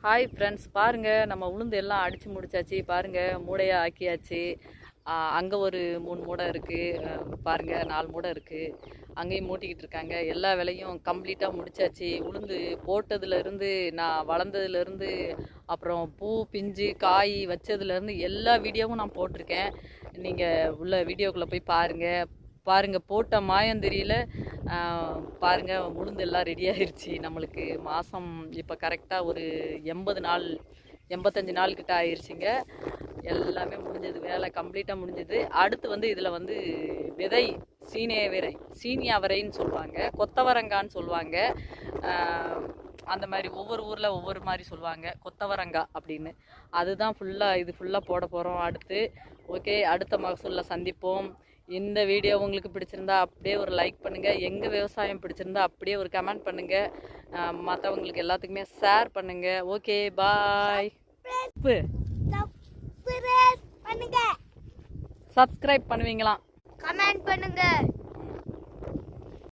Hi friends, பாருங்கள் நம்ம உளுந்து எல்லாம் அடித்து முடிச்சாச்சு. பாருங்கள் மூடையாக ஆக்கியாச்சு. அங்கே ஒரு 3 மூடை இருக்குது. பாருங்கள் 4 மூடை இருக்குது. அங்கேயும் மூட்டிக்கிட்டு இருக்காங்க. எல்லா வேலையும் கம்ப்ளீட்டாக முடிச்சாச்சு. உளுந்து போட்டதுலேருந்து நான் வளர்ந்ததுலேருந்து அப்புறம் பூ பிஞ்சு காய் வச்சதுலேருந்து எல்லா வீடியோவும் நான் போட்டிருக்கேன். நீங்கள் உள்ள வீடியோக்குள்ளே போய் பாருங்கள் போட்ட மாயம் தெரியல. பாருங்கள் உளுந்து எல்லாம் ரெடி ஆயிடுச்சு. நம்மளுக்கு மாதம் இப்போ கரெக்டாக ஒரு 80 நாள் 85 நாள் கிட்ட ஆயிடுச்சுங்க. எல்லாமே முடிஞ்சது, வேலை கம்ப்ளீட்டாக முடிஞ்சது. அடுத்து இதில் விதை சீனி அவரைன்னு சொல்லுவாங்க, கொத்தவரங்கான்னு சொல்லுவாங்க. அந்த மாதிரி ஒவ்வொரு ஊரில் ஒவ்வொரு மாதிரி சொல்லுவாங்க, கொத்தவரங்காய் அப்படின்னு. அதுதான் இது ஃபுல்லாக போட போகிறோம் அடுத்து. ஓகே, அடுத்த மகசூலில் சந்திப்போம். இந்த வீடியோ உங்களுக்கு பிடிச்சிருந்தா அப்படியே ஒரு லைக் பண்ணுங்கள். எங்கள் விவசாயம் பிடிச்சிருந்தா அப்படியே ஒரு கமெண்ட் பண்ணுங்கள். மற்றவங்களுக்கு எல்லாத்துக்குமே ஷேர் பண்ணுங்கள். ஓகே, பாய். சப்ஸ்கிரைப் பண்ணுவீங்களாம், கமெண்ட் பண்ணுங்க.